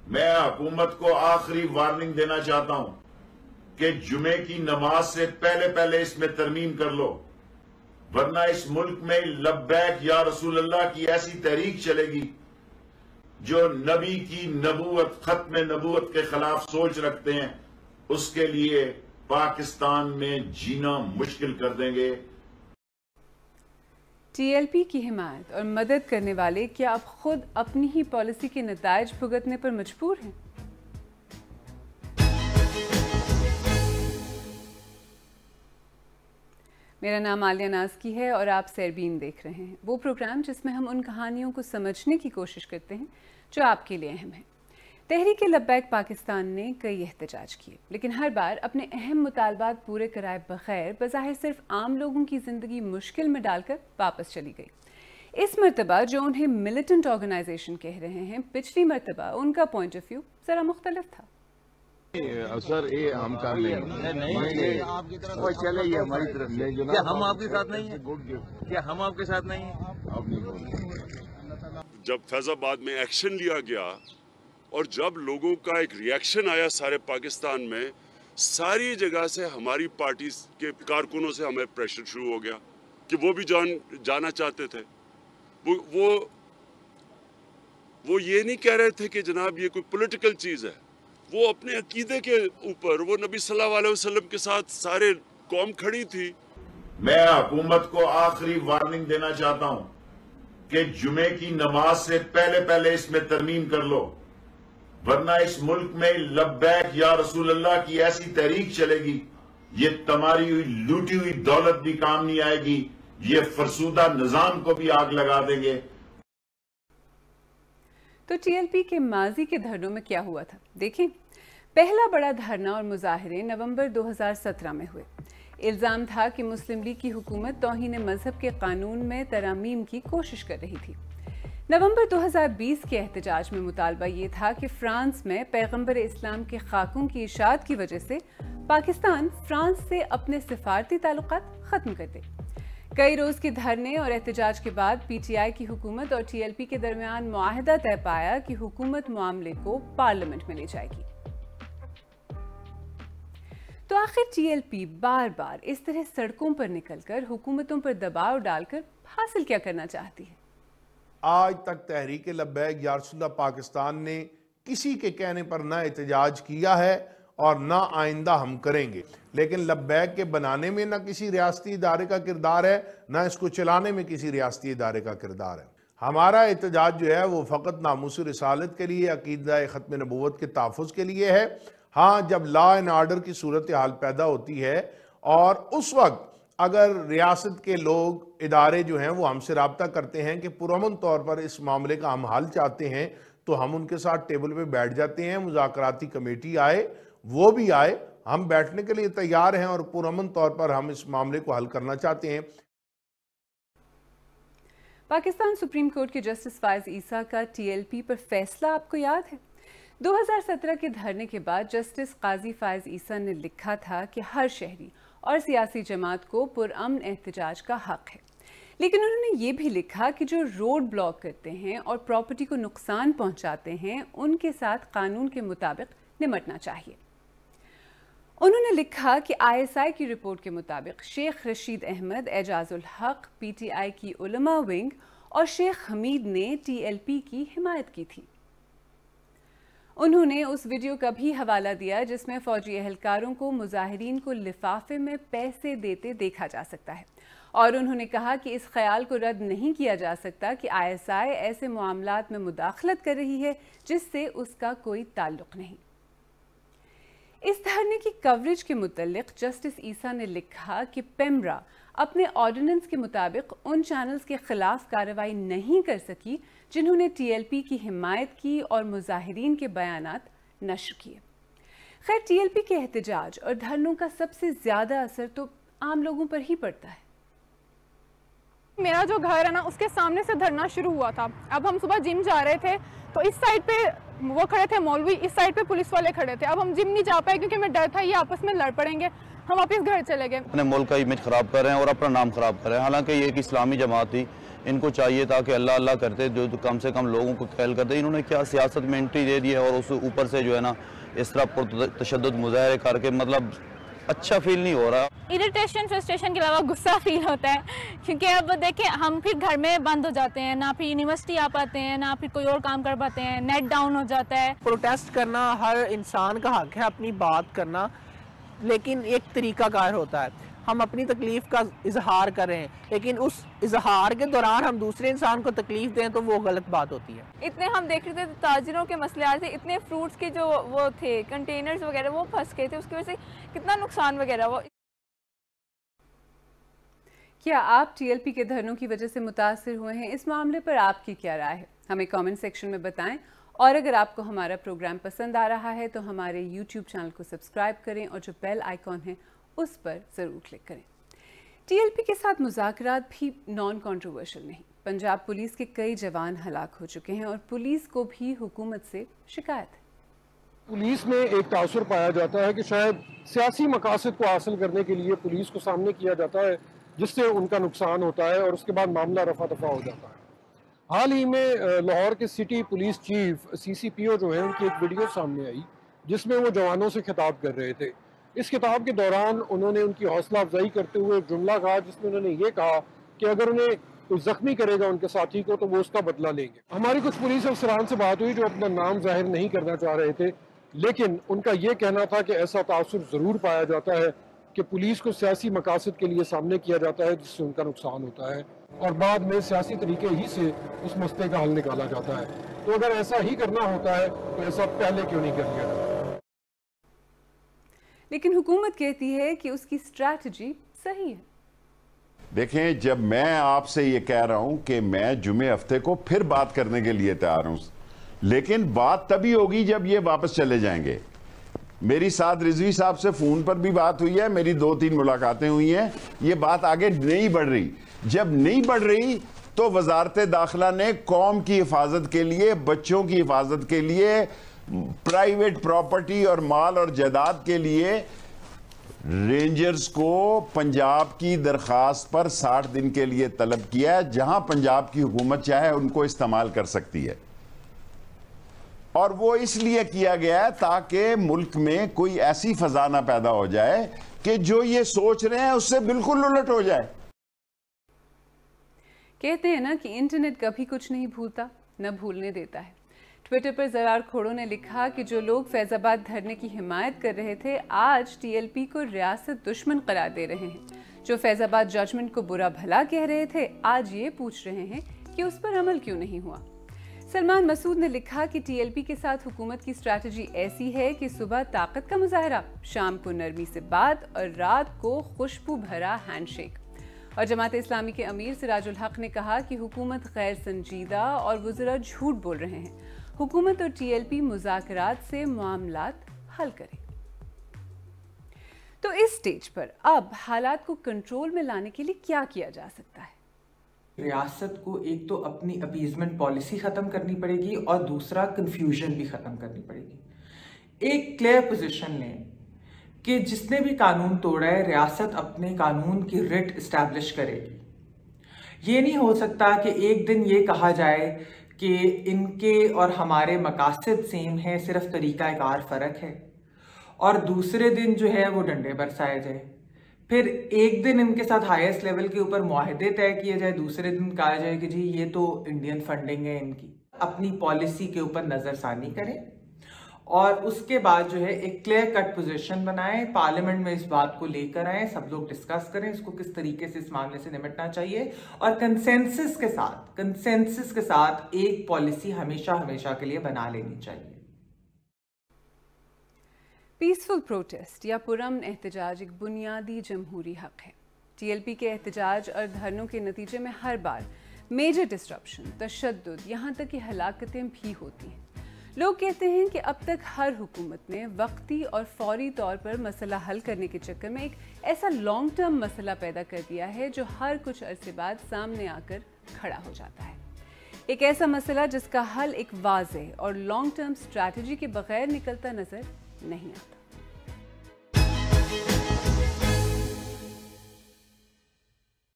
میں حکومت کو آخری وارننگ دینا چاہتا ہوں کہ جمعے کی نماز سے پہلے پہلے اس میں ترمیم کر لو، ورنہ اس ملک میں لبیک یا رسول اللہ کی ایسی تحریک چلے گی جو نبی کی نبوت، ختم نبوت کے خلاف سوچ رکھتے ہیں، اس کے لیے پاکستان میں جینا مشکل کر دیں گے۔ ٹی ایل پی کی حمایت اور مدد کرنے والے کیا اب خود اپنی ہی پالیسی کے نتائج بھگتنے پر مجبور ہیں؟ میرا نام عالیہ نازکی ہے اور آپ سیربین دیکھ رہے ہیں، وہ پروگرام جس میں ہم ان کہانیوں کو سمجھنے کی کوشش کرتے ہیں جو آپ کے لیے اہم ہیں۔ تحریک لبیک پاکستان نے کئی احتجاج کیے، لیکن ہر بار اپنے اہم مطالبات پورے کرائے بغیر بظاہر صرف عام لوگوں کی زندگی مشکل میں ڈال کر واپس چلی گئی۔ اس مرتبہ جو انہیں ملیٹنٹ آرگنائزیشن کہہ رہے ہیں، پچھلی مرتبہ ان کا پوائنٹ آف ویو ذرا مختلف تھا۔ سر یہ ہم کر لیں چلے یہ ہماری طرف سے، کیا ہم آپ کے ساتھ نہیں ہیں؟ کیا ہم آپ کے ساتھ نہیں ہیں؟ جب فیض آباد میں ایکشن لیا گیا اور جب لوگوں کا ایک ریئیکشن آیا سارے پاکستان میں، ساری جگہ سے ہماری پارٹی کے کارکنوں سے ہمیں پریشر شروع ہو گیا کہ وہ بھی جانا چاہتے تھے۔ وہ یہ نہیں کہہ رہے تھے کہ جناب یہ کوئی پولیٹیکل چیز ہے، وہ اپنے عقیدے کے اوپر، وہ نبی صلی اللہ علیہ وسلم کے ساتھ سارے قوم کھڑی تھی۔ میں حکومت کو آخری وارننگ دینا چاہتا ہوں کہ جمعے کی نماز سے پہلے پہلے اس میں ترمیم کر لو، ورنہ اس ملک میں لبیک یا رسول اللہ کی ایسی تحریک چلے گی، یہ تمہاری ہوئی لوٹی ہوئی دولت بھی کام نہیں آئے گی، یہ فرسودہ نظام کو بھی آگ لگا دیں گے۔ تو ٹی ایل پی کے ماضی کے دھرنوں میں کیا ہوا تھا؟ دیکھیں، پہلا بڑا دھرنا اور مظاہرے نومبر 2017 میں ہوئے۔ الزام تھا کہ مسلم لیگ کی حکومت توہین مذہب کے قانون میں ترامیم کی کوشش کر رہی تھی۔ نومبر 2020 کے احتجاج میں مطالبہ یہ تھا کہ فرانس میں پیغمبر اسلام کے خاکوں کی اشاعت کی وجہ سے پاکستان فرانس سے اپنے سفارتی تعلقات ختم کر دے۔ کئی روز کے دھرنے اور احتجاج کے بعد پی ٹی آئی کی حکومت اور ٹی ایل پی کے درمیان معاہدہ طے پایا کہ حکومت معاملے کو پارلیمنٹ میں لے جائے گی۔ تو آخر ٹی ایل پی بار بار اس طرح سڑکوں پر نکل کر حکومتوں پر دباؤ ڈال کر حاصل کیا کرنا چاہتی ہے؟ آج تک تحریک لبیک یا رسول اللہ پاکستان نے کسی کے کہنے پر نہ احتجاج کیا ہے اور نہ آئندہ ہم کریں گے، لیکن لبیک کے بنانے میں نہ کسی ریاستی ادارے کا کردار ہے، نہ اس کو چلانے میں کسی ریاستی ادارے کا کردار ہے۔ ہمارا احتجاج جو ہے وہ فقط ناموس رسالت کے لیے، عقیدہ ختم نبوت کے تحفظ کے لیے ہے۔ ہاں، جب لا اینڈ آرڈر کی صورتحال پیدا ہوتی ہے اور اس وقت اگر ریاست کے لوگ، ادارے جو ہیں وہ ہم سے رابطہ کرتے ہیں کہ پرامن طور پر اس معاملے کا ہم حل چاہتے ہیں، تو ہم ان کے ساتھ ٹیبل پہ بیٹھ جاتے ہیں۔ مذاکراتی کمیٹی آئے، وہ بھی آئے، ہم بیٹھنے کے لیے تیار ہیں اور پرامن طور پر ہم اس معاملے کو حل کرنا چاہتے ہیں۔ پاکستان سپریم کورٹ کے جسٹس فائز عیسیٰ کا ٹی ایل پی پر فیصلہ آپ کو یاد ہے؟ 2017 کے دھرنے کے بعد جسٹس قاضی فائز عیسیٰ نے لکھا تھا کہ ہر شہری اور سیاسی جماعت کو پرامن احتجاج کا حق ہے، لیکن انہوں نے یہ بھی لکھا کہ جو روڈ بلاک کرتے ہیں اور پراپرٹی کو نقصان پہنچاتے ہیں ان کے ساتھ قانون کے مطابق نمٹنا چاہیے۔ انہوں نے لکھا کہ آئی ایس آئی کی رپورٹ کے مطابق شیخ رشید احمد، اعجاز الحق، پی ٹی آئی کی علماء ونگ اور شیخ حمید نے ٹی ایل پی کی حمایت کی تھی۔ انہوں نے اس ویڈیو کا بھی حوالہ دیا جس میں فوجی اہلکاروں کو مظاہرین کو لفافے میں پیسے دیتے دیکھا جا سکتا ہے، اور انہوں نے کہا کہ اس خیال کو رد نہیں کیا جا سکتا کہ آئی ایس آئی ایسے معاملات میں مداخلت کر رہی ہے جس سے اس کا کوئی تعلق نہیں۔ اس دھرنے کی کوریج کے متعلق جسٹس عیسیٰ نے لکھا کہ پیمرا اپنے آرڈیننس کے مطابق ان چینلز کے خلاف کارروائی نہیں کر سکی جنہوں نے ٹی ایل پی کی حمایت کی اور مظاہرین کے بیانات نشر کیے۔ خیر، ٹی ایل پی کے احتجاج اور دھرنوں کا سب سے زیادہ اثر تو عام لوگوں پر ہی پڑتا ہے۔ میرا جو گھر ہے نا اس کے سامنے سے دھرنا شروع ہوا تھا. اب ہم صبح جم جا رہے تھے تو اس سائڈ پہ وہ کھڑے تھے مولوی, اس سائڈ پہ پولیس والے کھڑے تھے. اب ہم جم نہیں جا پائے کیونکہ ہمیں ڈر تھا یہ آپس میں لڑ پڑیں گے. ہم واپس گھر چلے گئے. اپنے ملک کا امیج خراب کر رہے ہیں اور اپنا نام خراب کر رہے ہیں. حالانکہ یہ ایک اسلامی جماعت تھی, ان کو چاہیے تھا کہ اللہ اللہ کرتے, جو کم سے کم لوگوں کو کھیل کرتے. انہوں نے کیا سیاست میں انٹری دے دی ہے اور اس اوپر سے جو ہے نا اس طرح تشدد مظاہرے کر کے مطلب اچھا فیل نہیں ہو رہا. اریٹیشن فرسٹریشن کے علاوہ غصہ فیل ہوتا ہے کیونکہ اب دیکھیں ہم پھر گھر میں بند ہو جاتے ہیں, نہ پھر یونیورسٹی آ پاتے ہیں, نہ پھر کوئی اور کام کر پاتے ہیں, نیٹ ڈاؤن ہو جاتا ہے. پروٹیسٹ کرنا ہر انسان کا حق ہے, اپنی بات کرنا, لیکن ایک طریقہ کار ہوتا ہے. ہم اپنی تکلیف کا اظہار کر رہے ہیں لیکن اس اظہار کے دوران ہم دوسرے انسان کو تکلیف دیں تو وہ غلط بات ہوتی ہے. اتنے ہم دیکھ رہے تھے تاجروں کے مسئلے آ رہے تھے, اتنے فروٹس کے جو وہ تھے کنٹینرز وغیرہ وہ پھنس گئے تھے, اس کی وجہ سے کتنا نقصان وغیرہ وہ. کیا آپ ٹی ایل پی کے دھرنوں کی وجہ سے متاثر ہوئے ہیں؟ اس معاملے پر آپ کی کیا رائے ہے؟ ہمیں کامنٹ سیکشن میں بتائیں. اور اگر آپ کو ہمارا پروگرام پسند آ رہا ہے تو ہمارے یوٹیوب چینل کو سبسکرائب کریں اور جو بیل آئیکن ہے اس پر ضرور کلک کریں. ٹی ایل پی کے ساتھ مذاکرات بھی نان کنٹروورشل نہیں. پنجاب پولیس کے کئی جوان ہلاک ہو چکے ہیں اور پولیس کو بھی حکومت سے شکایت ہے. پولیس میں ایک تاثر پایا جاتا ہے کہ شاید سیاسی مقاصد کو حاصل کرنے کے لیے پولیس کو سامنے کیا جاتا ہے جس سے ان کا نقصان ہوتا ہے اور اس کے بعد معاملہ رفع دفع ہو جاتا ہے. حال ہی میں لاہور کے سٹی پولیس چیف سی سی پی او جو ہیں ان کی ایک ویڈیو سامنے آئی جس میں وہ جوانوں سے خطاب کر رہے تھے. اس خطاب کے دوران انہوں نے ان کی حوصلہ افزائی کرتے ہوئے ایک جملہ کہا جس میں انہوں نے یہ کہا کہ اگر انہیں کوئی زخمی کرے گا ان کے ساتھی کو تو وہ اس کا بدلہ لیں گے. ہماری کچھ پولیس افسران سے بات ہوئی جو اپنا نام ظاہر نہیں کرنا چاہ رہے تھے, لیکن ان کا یہ کہنا تھا کہ ایسا تاثر ضرور پایا جاتا ہے کہ پولیس کو سیاسی مقاصد کے لیے سامنے کیا جاتا ہے جس سے ان کا نقصان ہوتا ہے اور بعد میں سیاسی طریقے ہی سے اس مسئلے کا حل نکالا جاتا ہے. تو اگر ایسا ہی کرنا ہوتا ہے تو ایسا پہلے کیوں نہیں کر لیا؟ لیکن حکومت کہتی ہے کہ اس کی اسٹریٹجی صحیح ہے. دیکھیں, جب میں آپ سے یہ کہہ رہا ہوں کہ میں جمعے ہفتے کو پھر بات کرنے کے لیے تیار ہوں, لیکن بات تبھی ہوگی جب یہ واپس چلے جائیں گے. میری ساتھ رضوی صاحب سے فون پر بھی بات ہوئی ہے, میری 2-3 ملاقاتیں ہوئی ہیں. یہ بات آگے نہیں بڑھ رہی. جب نہیں بڑھ رہی تو وزارت داخلہ نے قوم کی حفاظت کے لیے, بچوں کی حفاظت کے لیے, پرائیویٹ پراپرٹی اور مال اور جائیداد کے لیے رینجرز کو پنجاب کی درخواست پر 60 دن کے لیے طلب کیا ہے. جہاں پنجاب کی حکومت چاہے ان کو استعمال کر سکتی ہے, اور وہ اس لیے کیا گیا ہے تاکہ ملک میں کوئی ایسی فضا نہ پیدا ہو جائے کہ جو یہ سوچ رہے ہیں اس سے بالکل الٹ ہو جائے. کہتے ہیں نا کہ انٹرنیٹ کبھی کچھ نہیں بھولتا نہ بھولنے دیتا ہے. ٹویٹر پر زرار کھوڑوں نے لکھا کہ جو لوگ فیض آباد دھرنے کی حمایت کر رہے تھے آج ٹی ایل پی کو ریاست دشمن قرار دے رہے ہیں. جو فیض آباد ججمنٹ کو برا بھلا کہہ رہے تھے آج یہ پوچھ رہے ہیں کہ اس پر عمل کیوں نہیں ہوا. سلمان مسعود نے لکھا کہ ٹی ایل پی کے ساتھ حکومت کی اسٹریٹجی ایسی ہے کہ صبح طاقت کا مظاہرہ, شام کو نرمی سے بات اور رات کو خوشبو بھرا ہینڈ شیک. اور جماعت اسلامی کے امیر سراج الحق نے کہا کہ حکومت غیر سنجیدہ اور وزراء جھوٹ بول رہے ہیں. حکومت اور ٹی ایل پی مذاکرات سے معاملات حل کریں. تو اس سٹیج پر اب حالات کو کنٹرول میں لانے کے لیے کیا کیا جا سکتا ہے؟ ریاست کو ایک تو اپنی اپیزمنٹ پالیسی ختم کرنی پڑے گی اور دوسرا کنفیوژن بھی ختم کرنی پڑے گی. ایک کلیئر پوزیشن لیں کہ جس نے بھی قانون توڑا ہے ریاست اپنے قانون کی رٹ اسٹیبلش کرے گی. یہ نہیں ہو سکتا کہ ایک دن یہ کہا جائے کہ ان کے اور ہمارے مقاصد سیم ہیں, صرف طریقہ کار فرق ہے, اور دوسرے دن جو ہے وہ ڈنڈے برسائے جائے. پھر ایک دن ان کے ساتھ ہائیسٹ لیول کے اوپر معاہدے طے کیے جائے, دوسرے دن کہا جائے کہ جی یہ تو انڈین فنڈنگ ہے ان کی. اپنی پالیسی کے اوپر نظر ثانی کریں اور اس کے بعد جو ہے ایک کلیئر کٹ پوزیشن بنائیں, پارلیمنٹ میں اس بات کو لے کر آئیں, سب لوگ ڈسکس کریں اس کو کس طریقے سے اس معاملے سے نمٹنا چاہیے, اور کنسنسس کے ساتھ ایک پالیسی ہمیشہ کے لیے بنا لینی چاہیے. پیسفل پروٹیسٹ یا پرامن احتجاج ایک بنیادی جمہوری حق ہے. ٹی ایل پی کے احتجاج اور دھرنوں کے نتیجے میں ہر بار میجر ڈسٹرپشن, تشدد, یہاں تک کہ ہلاکتیں بھی ہوتی ہیں. لوگ کہتے ہیں کہ اب تک ہر حکومت نے وقتی اور فوری طور پر مسئلہ حل کرنے کے چکر میں ایک ایسا لانگ ٹرم مسئلہ پیدا کر دیا ہے جو ہر کچھ عرصے بعد سامنے آ کر کھڑا ہو جاتا ہے۔ ایک ایسا مسئلہ جس کا حل ایک واضح اور لانگ ٹرم اسٹریٹجی کے بغیر نکلتا نظر نہیں آتا۔